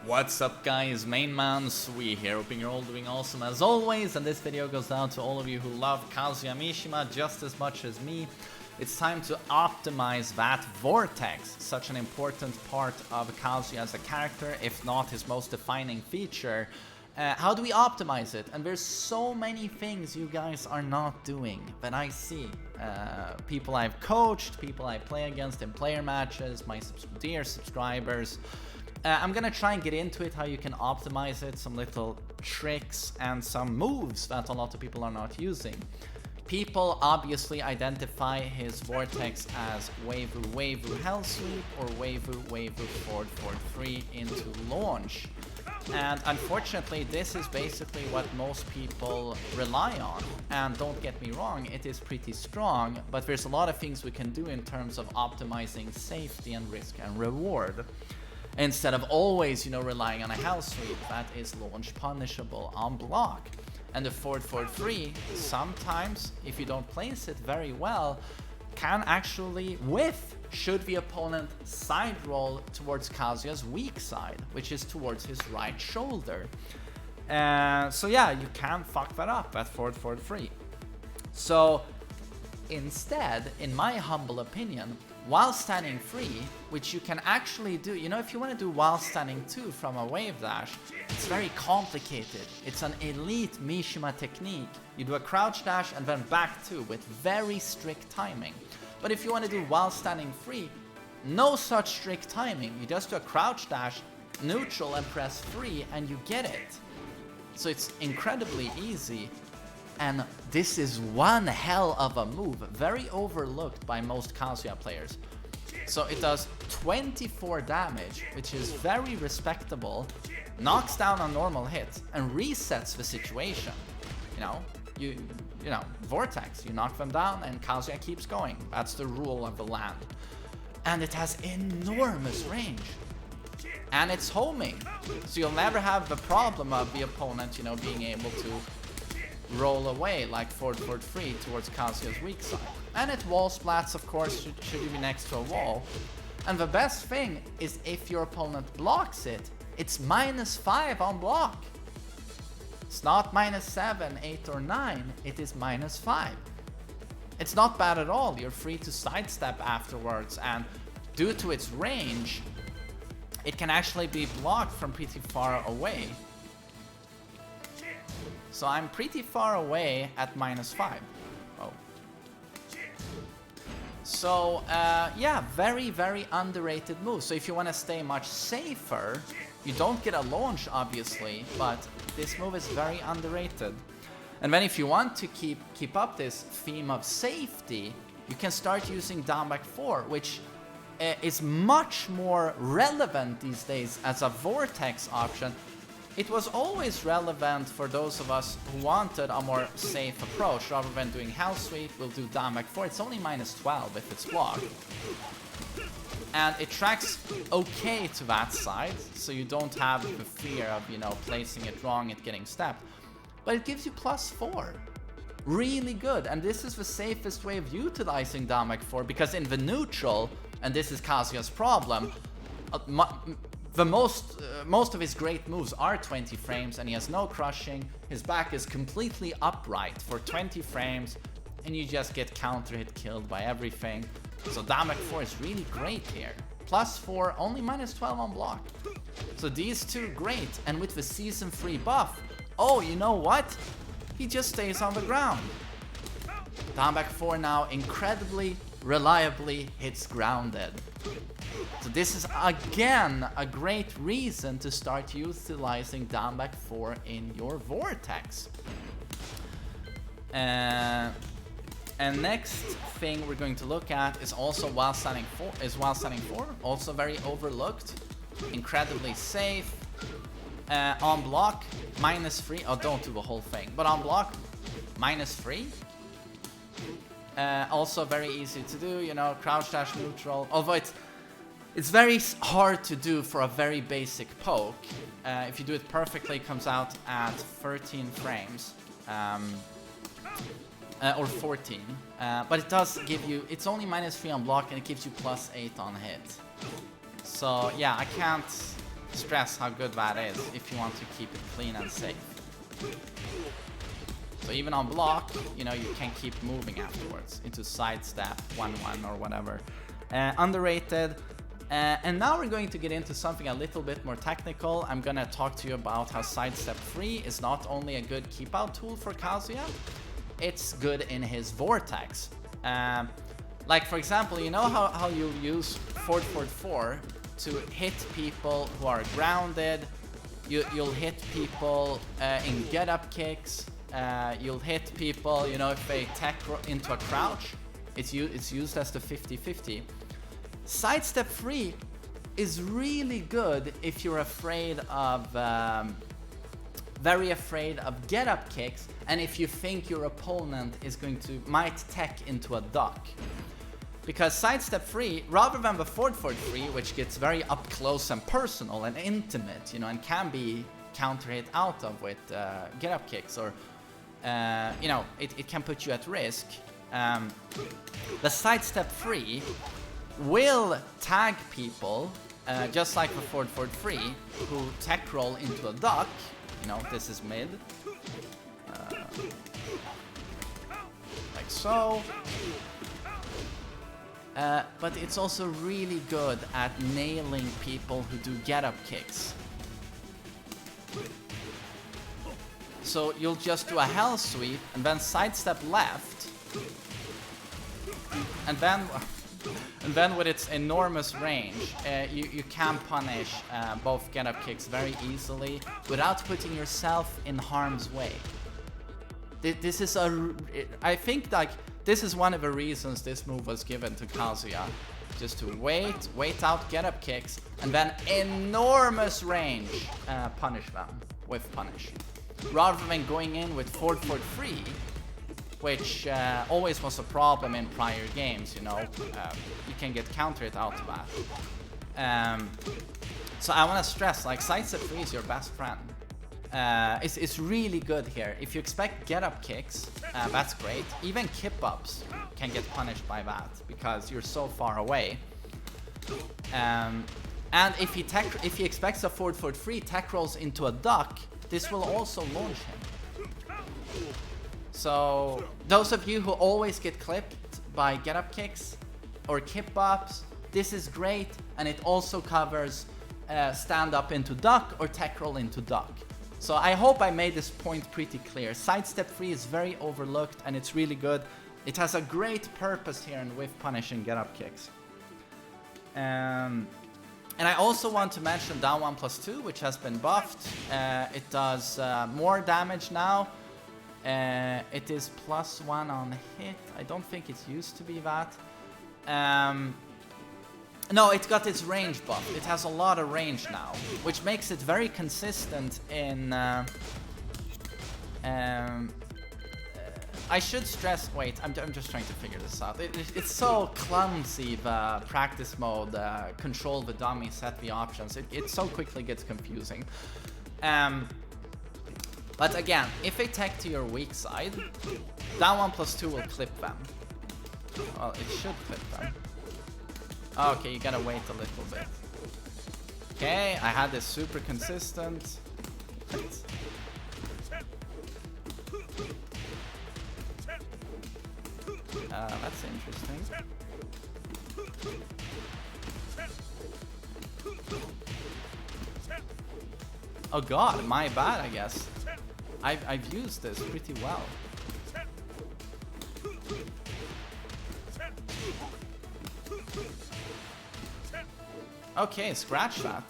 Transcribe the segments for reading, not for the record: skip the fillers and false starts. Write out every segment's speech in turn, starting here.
What's up guys, MainManSWE here, hoping you're all doing awesome as always, and this video goes out to all of you who love Kazuya Mishima just as much as me. It's time to optimize that Vortex, such an important part of Kazuya as a character, if not his most defining feature. How do we optimize it? And there's so many things you guys are not doing that I see. People I've coached, people I play against in player matches, my dear subscribers. I'm gonna try and get into it, how you can optimize it, some little tricks and some moves that a lot of people are not using. People obviously identify his Vortex as Waivu Hell Sweep or Waivu forward 3 into launch. And unfortunately, this is basically what most people rely on. And don't get me wrong, it is pretty strong, but there's a lot of things we can do in terms of optimizing safety and risk and reward. Instead of always, relying on a hell sweep that is launch punishable on block. And the forward 3, sometimes, if you don't place it very well, can actually whiff should the opponent side roll towards Kazuya's weak side, which is towards his right shoulder. So yeah, you can fuck that up at forward 3. So instead, in my humble opinion, while standing free, which you can actually do, if you want to do while standing 2 from a wave dash, it's very complicated. It's an elite Mishima technique. You do a crouch dash and then back 2 with very strict timing. But if you want to do while standing free, no such strict timing. You just do a crouch dash, neutral and press 3 and you get it. So it's incredibly easy. And this is one hell of a move, very overlooked by most Kazuya players. So it does 24 damage, which is very respectable, knocks down a normal hit, and resets the situation. Vortex, you knock them down and Kazuya keeps going. That's the rule of the land. And it has enormous range. And it's homing. So you'll never have the problem of the opponent, being able to roll away like forward 3 towards Kazuya's weak side. And it wall splats, of course, should you be next to a wall. And the best thing is if your opponent blocks it, it's -5 on block. It's not -7, 8 or 9, it is -5. It's not bad at all. You're free to sidestep afterwards, and due to its range, it can actually be blocked from pretty far away. So I'm pretty far away at -5. Oh. So, yeah, very underrated move. So if you want to stay much safer, you don't get a launch, obviously, but this move is very underrated. And then if you want to keep up this theme of safety, you can start using down back 4, which is much more relevant these days as a Vortex option. It was always relevant for those of us who wanted a more safe approach. Rather than doing hell sweep, we'll do down back 4. It's only -12 if it's blocked. And it tracks okay to that side, so you don't have the fear of, placing it wrong and getting stepped. But it gives you +4. Really good. And this is the safest way of utilizing down back 4, because in the neutral, and this is Kazuya's problem, most of his great moves are 20 frames, and he has no crushing. His back is completely upright for 20 frames, and you just get counter hit killed by everything. So down back 4 is really great here. +4, only -12 on block. So these two, great. And with the season 3 buff, oh, you know what? He just stays on the ground. Down back 4 now incredibly, reliably hits grounded. So this is again a great reason to start utilizing down back 4 in your Vortex. And next thing we're going to look at is also while standing 4, also very overlooked, incredibly safe. On block, -3. Oh, don't do the whole thing, but on block, -3. Also very easy to do, crouch dash neutral. Although it's very hard to do for a very basic poke. If you do it perfectly, it comes out at 13 frames. Or 14. But it does give you, it's only -3 on block and it gives you +8 on hit. So yeah, I can't stress how good that is if you want to keep it clean and safe. So even on block, you know, you can keep moving afterwards into sidestep, 1-1 or whatever. Underrated. And now we're going to get into something a little bit more technical. I'm gonna talk to you about how Sidestep 3 is not only a good keep out tool for Kazuya, it's good in his Vortex. Like for example, you know how you use 4-4-4 to hit people who are grounded, you'll hit people in get-up kicks, you'll hit people, you know, if they tech into a crouch, it's used as the 50-50. Sidestep 3 is really good if you're afraid of, very afraid of get-up kicks, and if you think your opponent is might tech into a duck. Because Sidestep 3, rather than the 4-4-3, which gets very up close and personal and intimate, you know, and can be counter-hit out of with get-up kicks, or, you know, it can put you at risk. The Sidestep 3 will tag people, just like the 4-4-3, who tech roll into a duck. You know, this is mid. Like so. But it's also really good at nailing people who do get-up kicks. So you'll just do a hell sweep and then sidestep left, and then with its enormous range, you can punish both get-up kicks very easily without putting yourself in harm's way. This is I think like this is one of the reasons this move was given to Kazuya, just to wait out get-up kicks and then enormous range punish them with punish, rather than going in with 4-4-3. Which always was a problem in prior games, you know. You can get countered out of that. So I want to stress, like, Sidestep 3 is your best friend. It's really good here. If you expect get-up kicks, that's great. Even kip-ups can get punished by that, because you're so far away. And if he expects a 4-4-3 tech rolls into a duck, this will also launch him. So those of you who always get clipped by get-up kicks or kip-ups, this is great, and it also covers stand-up into duck or tech roll into duck. So I hope I made this point pretty clear. Sidestep 3 is very overlooked, and it's really good. It has a great purpose here in whiff punishing get-up kicks. And I also want to mention down 1+2, which has been buffed. It does more damage now. It is +1 on hit. I don't think it used to be that. No, it got its range buff. It has a lot of range now, which makes it very consistent in... I should stress... Wait, I'm just trying to figure this out. It's so clumsy, the practice mode, control the dummy, set the options. It so quickly gets confusing. But again, if they tech to your weak side, down 1+2 will clip them. Well, it should clip them. Okay, you gotta wait a little bit. Okay, I had this super consistent. That's interesting. Oh god, my bad, I guess. I've used this pretty well. Okay, scratch that.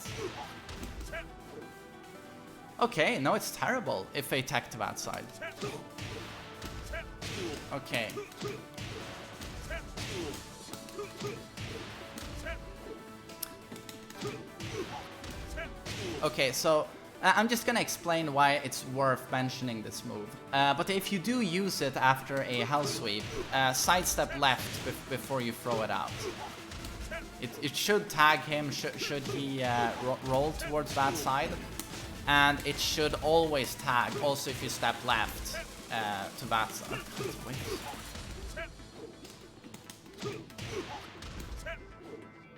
Okay, no, it's terrible if they tech to that side. Okay. Okay, so I'm just gonna explain why it's worth mentioning this move. But if you do use it after a hell sweep, sidestep left before you throw it out. It should tag him should he roll towards that side, and it should always tag also if you step left to that side. Wait.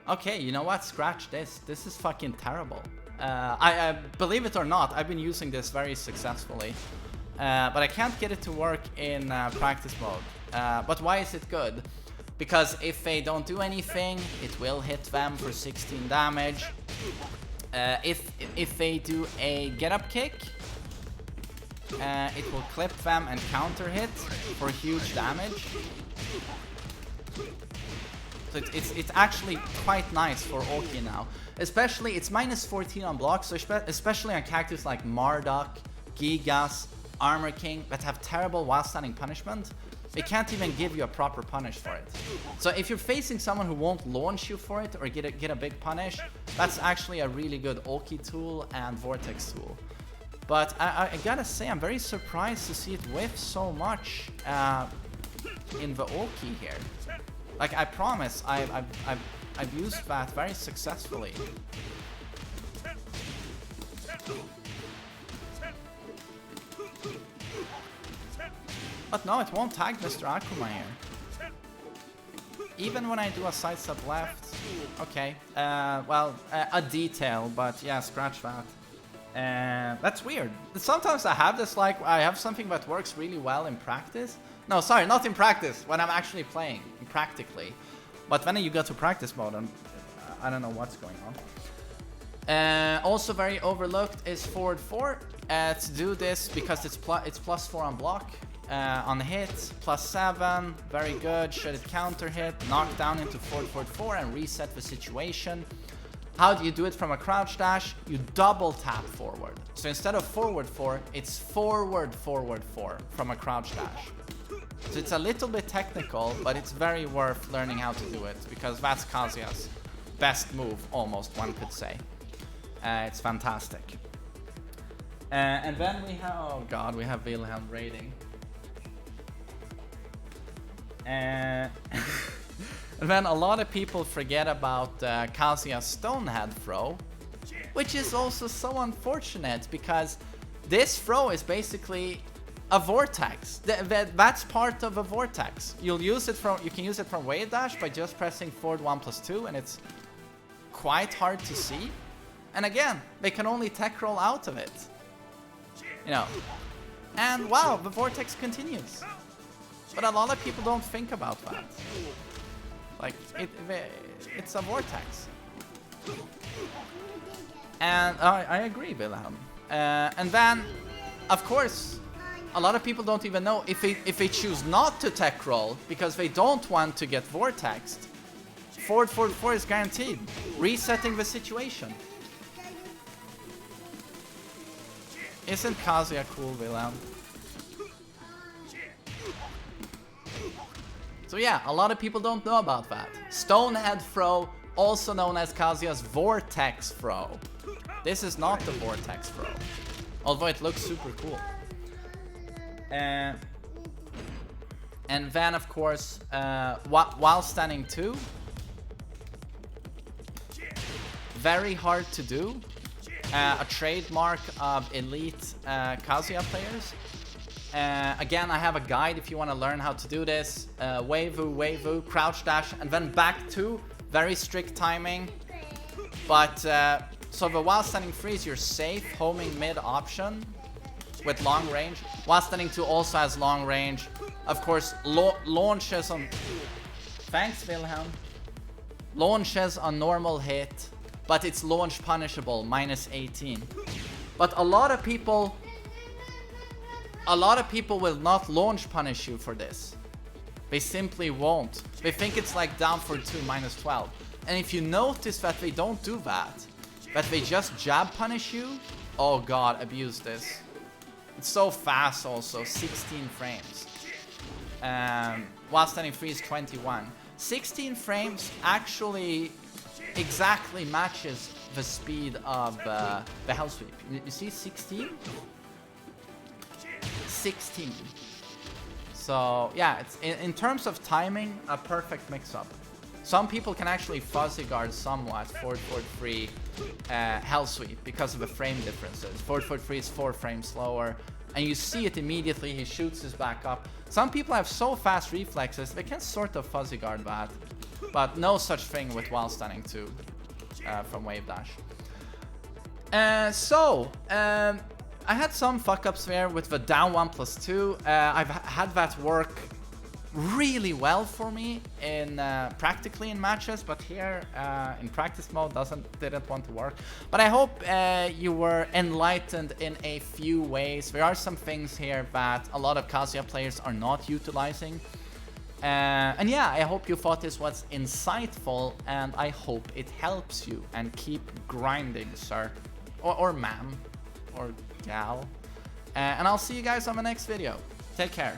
Okay, you know what? Scratch this. This is fucking terrible. I believe it or not, I've been using this very successfully. But I can't get it to work in practice mode. But why is it good? Because if they don't do anything, it will hit them for 16 damage. If they do a get-up kick, it will clip them and counter hit for huge damage. So it's actually quite nice for Oki now. Especially, it's minus 14 on blocks, so especially on characters like Marduk, Gigas, Armor King that have terrible while standing punishment. They can't even give you a proper punish for it. So if you're facing someone who won't launch you for it or get a big punish, that's actually a really good Oki tool and Vortex tool. But I gotta say, I'm very surprised to see it whiff so much in the Oki here. Like, I promise, I've used that very successfully. But no, it won't tag Mr. Akuma here. Even when I do a sidestep left. Okay, well, a detail, but yeah, scratch that. That's weird. Sometimes I have this, like, I have something that works really well in practice. No, sorry, not in practice, when I'm actually playing, practically. But when you go to practice mode, I don't know what's going on. Also very overlooked is forward 4. To do this, because it's plus 4 on block. On hit, plus 7, very good. Should it counter hit, knock down into forward 4 and reset the situation. How do you do it from a crouch dash? You double tap forward. So instead of forward 4, it's forward 4 from a crouch dash. So it's a little bit technical, but it's very worth learning how to do it, because that's Kazuya's best move, almost, one could say. It's fantastic. And then we have, oh god, we have Wilhelm raiding. And then a lot of people forget about Kazuya's Stonehead throw, which is also so unfortunate, because this throw is basically a vortex. That's part of a vortex. You can use it from wave dash by just pressing forward 1+2, and it's quite hard to see. And again, they can only tech roll out of it, you know. And wow, the vortex continues. But a lot of people don't think about that. Like, it's a vortex. And I agree, Wilhelm. And then, of course, a lot of people don't even know if they choose not to tech roll because they don't want to get vortexed. Forward 4 is guaranteed, resetting the situation. Isn't Kazuya cool, Wilhelm? So yeah, a lot of people don't know about that. Stonehead throw, also known as Kazuya's Vortex throw. This is not the Vortex throw, although it looks super cool. And then, of course, while standing 2, very hard to do. A trademark of elite Kazuya players. Again, I have a guide if you want to learn how to do this. Wave-oo, crouch dash, and then back 2. Very strict timing. But, so the while standing freeze, you're safe, homing mid option with long range. While standing 2 also has long range. Of course, launches on... Thanks, Wilhelm. Launches on normal hit, but it's launch punishable, minus 18. But a lot of people will not launch punish you for this. They simply won't. They think it's like down for 2, minus 12. And if you notice that they don't do that, that they just jab punish you, oh god, abuse this. It's so fast also, 16 frames. While standing freeze 21. 16 frames actually exactly matches the speed of the hell sweep. You see 16? 16. So yeah, it's in terms of timing, a perfect mix-up. Some people can actually fuzzy guard somewhat forward 3 hell sweep because of the frame differences. Forward 3 is 4 frames slower, and you see it immediately. He shoots his back up. Some people have so fast reflexes they can sort of fuzzy guard that, but no such thing with while standing 2 from wave dash. I had some fuck-ups there with the down 1+2. I've had that work really well for me in practically in matches, but here in practice mode didn't want to work. But I hope you were enlightened in a few ways. There are some things here that a lot of Kazuya players are not utilizing. And yeah, I hope you thought this was insightful, and I hope it helps you. And keep grinding, sir. Or ma'am. Or gal. And I'll see you guys on the next video. Take care.